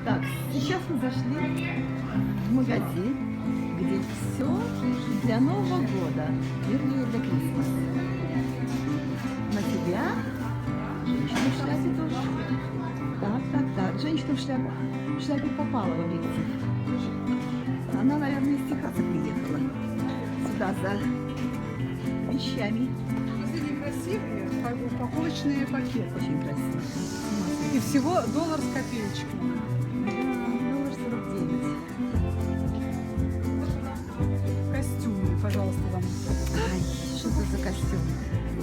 Так, сейчас мы зашли в магазин, где все для Нового года, вернее для Крисмаса. На тебя женщина в шляпе тоже. Так. Женщина в шляпе попала в объектив. Она, наверное, из Техаса приехала сюда за вещами. Посмотрите, красивые упаковочные пакеты. Очень красиво. И всего доллар с копеечками. $1.49. Костюмы, пожалуйста, вам. Ай, что это за костюм?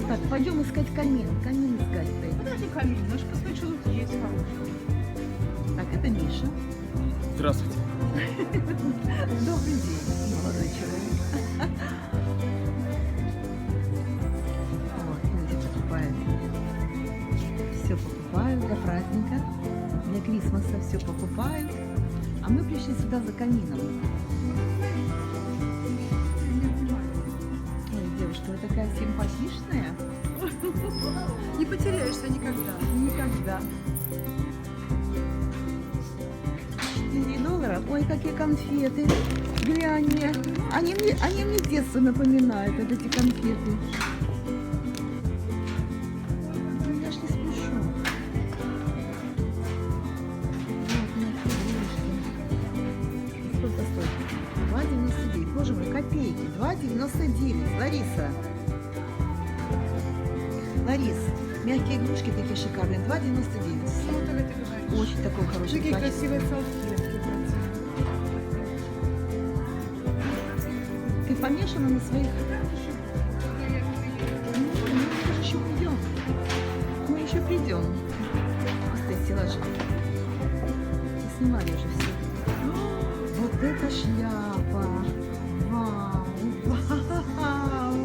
Так, пойдем искать камин. Камин искать. Подожди, камин, наш посмотри, что тут есть хорошего. Так, это Миша. Здравствуйте. Добрый день, молодой человек. Вот, люди покупают. Все покупают для праздника. Для Крисмаса все покупают. А мы пришли сюда за камином. Ой, девушка, вы такая симпатичная. Не потеряешься никогда. Никогда. $4. Ой, какие конфеты. Глянь мне. Они мне детство напоминают, вот эти конфеты. Ну, я ж не спешу. Вот, мягкие денежки. Сколько стоит? 2,99. Боже мой, копейки. 2,99. Лариса. Ларис, мягкие игрушки такие шикарные. 2,99. Что ты говоришь? Очень такой хороший Такие качество. красивые салфетки. Ты помешана на своих... Ну, мы же еще придем. Мы еще придем. Просто стеллажи. Снимали уже все. Вот это шляпа. Вау. Вау.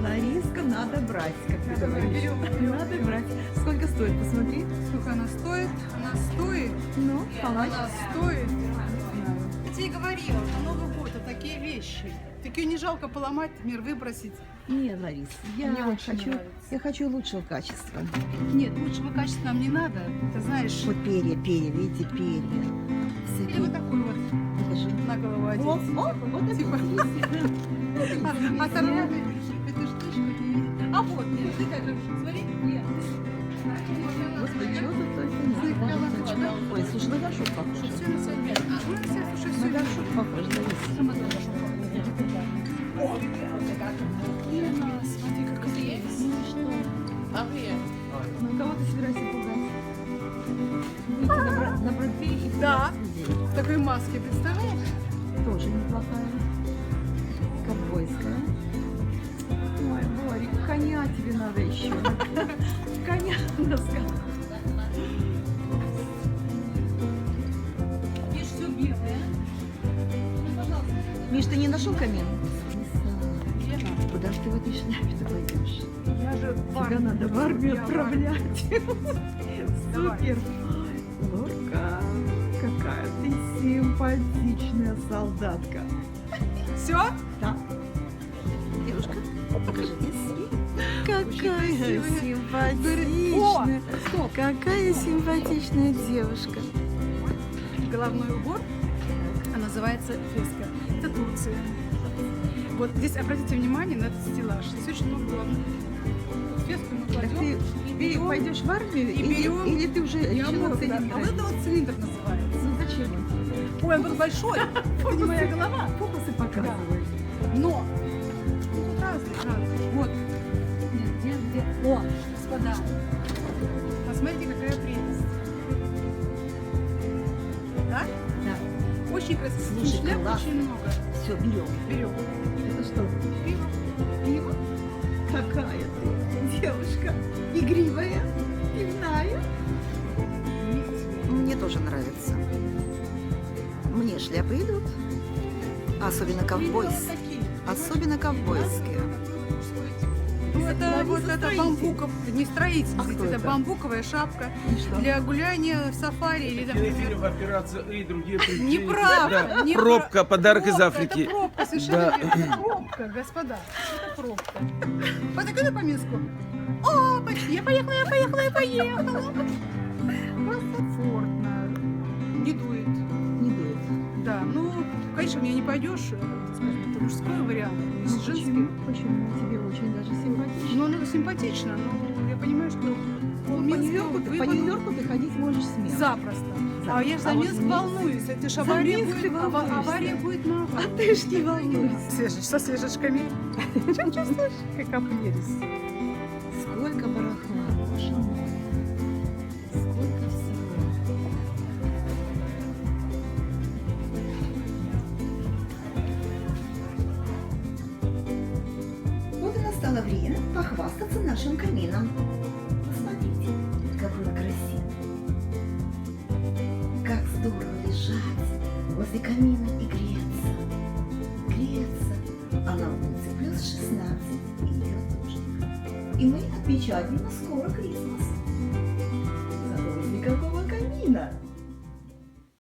Лариска, надо брать, как ты говоришь. Берем. Надо брать. Сколько стоит? Посмотри. Сколько она стоит? Она стоит. Ну, палач. Она стоит. Я тебе говорила, на Новый год это такие вещи. Такие не жалко поломать, например, выбросить. Нет, Ларис, Мне очень нравится. я хочу лучшего качества. Нет, лучшего качества нам не надо. Ты знаешь, Вот перья, видите, перья. Все или вот такой вот Покажи. на голову одеть. Вот это Типа. интересно. Оторванный эту штучку. А вот, нет, ты как же, смотри, нет. Господи, чего тут только нет? Ой, слушай, на горшок похож. Все на себя. Ну, все, слушай, На все. горшок похож, Ларис. Сама тоже горшок. Лена, смотри, как это есть. Ну и что? Ну, кого ты собираешься пугать? Выйти на Бродвей и пугать Да. людей. В такой маске, представляешь? Тоже неплохая. Ковбойская. Ой, Борик, коня тебе надо еще. Коня надо сказать. Видишь, все белое. Ну, пожалуйста. Миш, ты не нашел камин? Лена, Куда же ты в этой шляпе-то пойдешь? я же в Тебя армию. надо в армию Я в армию. отправлять. Давай. Супер. Лорка, какая ты симпатичная солдатка. Все? Да. Девушка, покажитесь. Очень красивая. О, симпатичная. стоп. Какая симпатичная девушка. Головной убор, а называется феска. Это Турция. Вот здесь обратите внимание на этот стеллаж. Здесь очень много головных уборов. Феску мы Так кладем ты и берем. пойдешь в армию и берем. или ты уже Я решила могу, да. цилиндр? А вот это вот цилиндр называется. Ну зачем он? Ой, он тут большой. Это не моя голова. Фокусы показывают. Но ну, тут разные. Вот. Нет, где? О, господа. Посмотрите, какая прелесть. Да? Да. Очень красиво. Слушай, Шляп классно. очень много. Все, берем. Берем. Это что? Пиво. Пиво? Какая ты девушка. Игривая, пивная. Мне тоже нравится. Мне шляпы идут. Особенно ковбойские. Особенно ковбойские. Ну, это Лариса вот это строитель. бамбуков, не строитель, А кто это это? бамбуковая шапка И что? для гуляния в сафари или, например, Телефильм «Операция И» и другие приключения. неправда. Да. Пробка, подарок из Пробка, Африки. Это пробка, совершенно Да. верно. Это пробка, господа. Это пробка. Подойди по Минску. О, я поехала. Просто комфортно. Не ко мне не пойдешь, скажем, это мужской вариант, не с женским. Почему? Тебе очень даже симпатично. Ну, оно симпатично, но я понимаю, что По Нью-Йорку ты ходить можешь смело. запросто. А я же за А вот Минск Минск- волнуюсь, это ж за авария Минск ты будет, волнуешься. авария будет много. А ты ж не волнуйся. Со свежечками. Что чувствуешь? Какая прелесть. Сколько барахла, боже мой. Сколько всего. Вот и настало время похвастаться нашим камином. Посмотрите, какой он красивый. Как здорово лежать возле камина и греться. Греться. А на улице плюс 16 и идет дождик. И мы отмечаем скоро Крисмас.